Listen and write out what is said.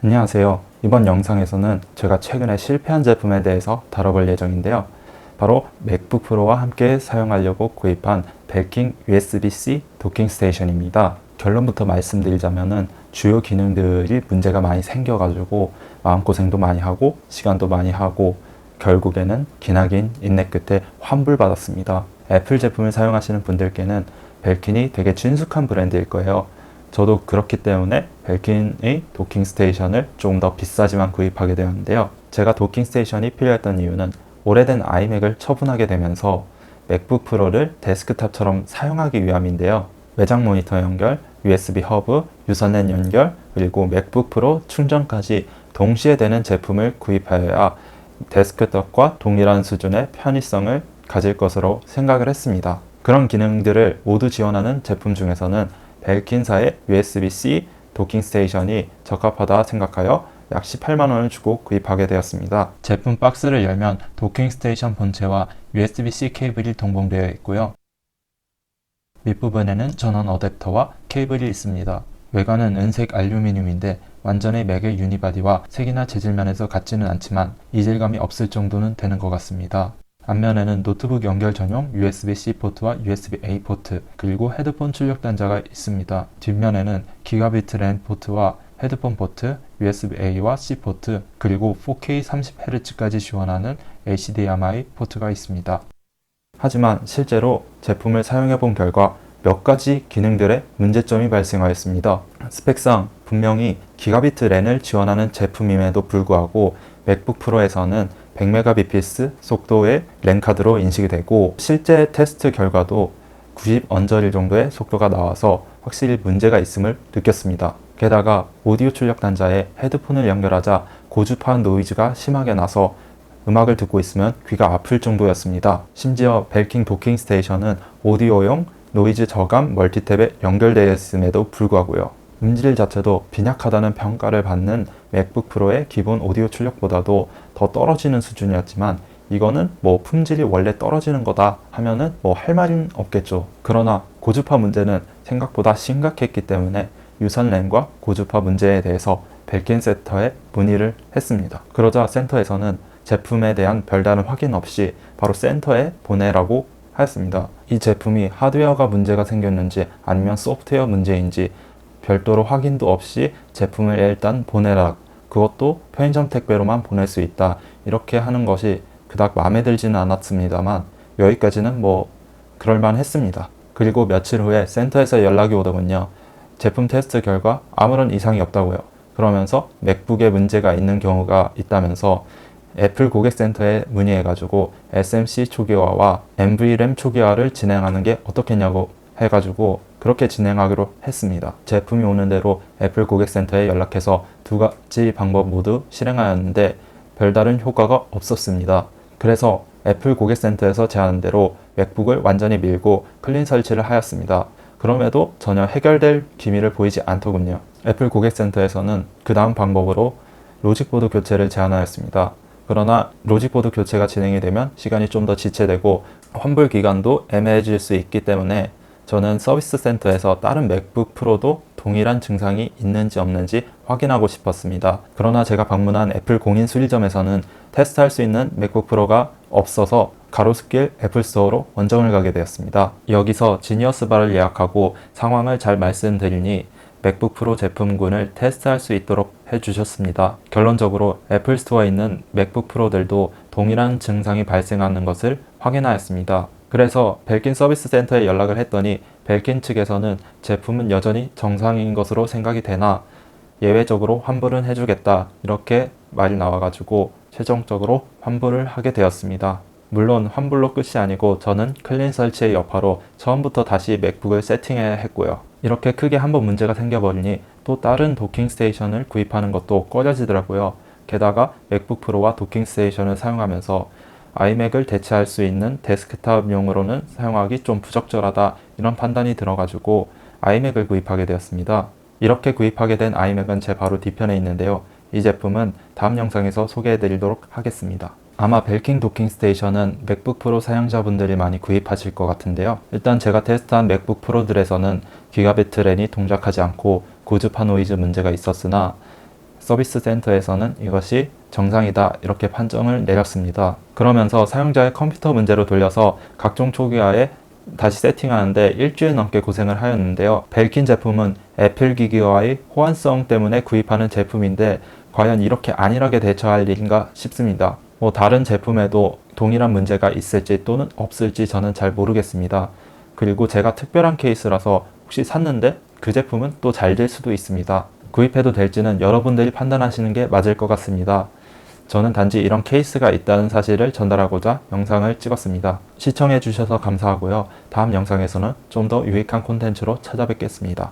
안녕하세요. 이번 영상에서는 제가 최근에 실패한 제품에 대해서 다뤄볼 예정인데요. 바로 맥북 프로와 함께 사용하려고 구입한 벨킹 USB-C 도킹 스테이션입니다. 결론부터 말씀드리자면은 주요 기능들이 문제가 많이 생겨가지고 마음고생도 많이 하고 시간도 많이 하고 결국에는 기나긴 인내 끝에 환불받았습니다. 애플 제품을 사용하시는 분들께는 벨킨이 되게 친숙한 브랜드일 거예요. 저도 그렇기 때문에 벨킨의 도킹 스테이션을 조금 더 비싸지만 구입하게 되었는데요. 제가 도킹 스테이션이 필요했던 이유는 오래된 아이맥을 처분하게 되면서 맥북 프로를 데스크탑처럼 사용하기 위함인데요. 외장 모니터 연결, USB 허브, 유선랜 연결, 그리고 맥북 프로 충전까지 동시에 되는 제품을 구입하여야 데스크탑과 동일한 수준의 편의성을 가질 것으로 생각을 했습니다. 그런 기능들을 모두 지원하는 제품 중에서는 벨킨사의 USB-C 도킹 스테이션이 적합하다 생각하여 약 18만원을 주고 구입하게 되었습니다. 제품 박스를 열면 도킹 스테이션 본체와 USB-C 케이블이 동봉되어 있고요. 밑부분에는 전원 어댑터와 케이블이 있습니다. 외관은 은색 알루미늄인데 완전히 맥의 유니바디와 색이나 재질면에서 같지는 않지만 이질감이 없을 정도는 되는 것 같습니다. 앞면에는 노트북 연결 전용 USB-C 포트와 USB-A 포트, 그리고 헤드폰 출력 단자가 있습니다. 뒷면에는 기가비트 랜 포트와 헤드폰 포트, USB-A와 C 포트, 그리고 4K 30Hz까지 지원하는 HDMI 포트가 있습니다. 하지만 실제로 제품을 사용해 본 결과 몇 가지 기능들의 문제점이 발생하였습니다. 스펙상 분명히 기가비트 랜을 지원하는 제품임에도 불구하고 맥북 프로에서는 100Mbps 속도의 랜 카드로 인식이 되고 실제 테스트 결과도 90 언저리 정도의 속도가 나와서 확실히 문제가 있음을 느꼈습니다. 게다가 오디오 출력 단자에 헤드폰을 연결하자 고주파 노이즈가 심하게 나서 음악을 듣고 있으면 귀가 아플 정도였습니다. 심지어 벨킹 도킹 스테이션은 오디오용 노이즈 저감 멀티탭에 연결되어 있음에도 불구하고요. 음질 자체도 빈약하다는 평가를 받는 맥북 프로의 기본 오디오 출력보다도 더 떨어지는 수준이었지만 이거는 뭐 품질이 원래 떨어지는 거다 하면은 뭐 할 말은 없겠죠. 그러나 고주파 문제는 생각보다 심각했기 때문에 유선 랜과 고주파 문제에 대해서 벨킨 센터에 문의를 했습니다. 그러자 센터에서는 제품에 대한 별다른 확인 없이 바로 센터에 보내라고 하였습니다. 이 제품이 하드웨어가 문제가 생겼는지 아니면 소프트웨어 문제인지 별도로 확인도 없이 제품을 일단 보내라. 그것도 편의점 택배로만 보낼 수 있다. 이렇게 하는 것이 그닥 마음에 들지는 않았습니다만 여기까지는 뭐 그럴만 했습니다. 그리고 며칠 후에 센터에서 연락이 오더군요. 제품 테스트 결과 아무런 이상이 없다고요. 그러면서 맥북에 문제가 있는 경우가 있다면서 애플 고객센터에 문의해가지고 SMC 초기화와 NVRAM 초기화를 진행하는 게 어떻겠냐고 해가지고 그렇게 진행하기로 했습니다. 제품이 오는 대로 애플 고객센터에 연락해서 두 가지 방법 모두 실행하였는데 별다른 효과가 없었습니다. 그래서 애플 고객센터에서 제안한 대로 맥북을 완전히 밀고 클린 설치를 하였습니다. 그럼에도 전혀 해결될 기미를 보이지 않더군요. 애플 고객센터에서는 그 다음 방법으로 로직보드 교체를 제안하였습니다. 그러나 로직보드 교체가 진행이 되면 시간이 좀 더 지체되고 환불 기간도 애매해질 수 있기 때문에 저는 서비스 센터에서 다른 맥북 프로도 동일한 증상이 있는지 없는지 확인하고 싶었습니다. 그러나 제가 방문한 애플 공인 수리점에서는 테스트할 수 있는 맥북 프로가 없어서 가로수길 애플 스토어로 원정을 가게 되었습니다. 여기서 지니어스 바를 예약하고 상황을 잘 말씀드리니 맥북 프로 제품군을 테스트할 수 있도록 해주셨습니다. 결론적으로 애플 스토어에 있는 맥북 프로들도 동일한 증상이 발생하는 것을 확인하였습니다. 그래서 벨킨 서비스 센터에 연락을 했더니 벨킨 측에서는 제품은 여전히 정상인 것으로 생각이 되나 예외적으로 환불은 해주겠다 이렇게 말이 나와가지고 최종적으로 환불을 하게 되었습니다. 물론 환불로 끝이 아니고 저는 클린 설치의 여파로 처음부터 다시 맥북을 세팅해야 했고요. 이렇게 크게 한번 문제가 생겨버리니 또 다른 도킹 스테이션을 구입하는 것도 꺼려지더라고요. 게다가 맥북 프로와 도킹 스테이션을 사용하면서 아이맥을 대체할 수 있는 데스크탑용으로는 사용하기 좀 부적절하다 이런 판단이 들어가지고 아이맥을 구입하게 되었습니다. 이렇게 구입하게 된 아이맥은 제 바로 뒤편에 있는데요. 이 제품은 다음 영상에서 소개해 드리도록 하겠습니다. 아마 벨킹 도킹 스테이션은 맥북 프로 사용자분들이 많이 구입하실 것 같은데요. 일단 제가 테스트한 맥북 프로들에서는 기가비트 랜이 동작하지 않고 고주파 노이즈 문제가 있었으나 서비스 센터에서는 이것이 정상이다 이렇게 판정을 내렸습니다. 그러면서 사용자의 컴퓨터 문제로 돌려서 각종 초기화에 다시 세팅하는데 일주일 넘게 고생을 하였는데요. 벨킨 제품은 애플 기기와의 호환성 때문에 구입하는 제품인데 과연 이렇게 안일하게 대처할 일인가 싶습니다. 다른 제품에도 동일한 문제가 있을지 또는 없을지 저는 잘 모르겠습니다. 그리고 제가 특별한 케이스라서 혹시 샀는데 그 제품은 또 잘 될 수도 있습니다. 구입해도 될지는 여러분들이 판단하시는 게 맞을 것 같습니다. 저는 단지 이런 케이스가 있다는 사실을 전달하고자 영상을 찍었습니다. 시청해 주셔서 감사하고요. 다음 영상에서는 좀 더 유익한 콘텐츠로 찾아뵙겠습니다.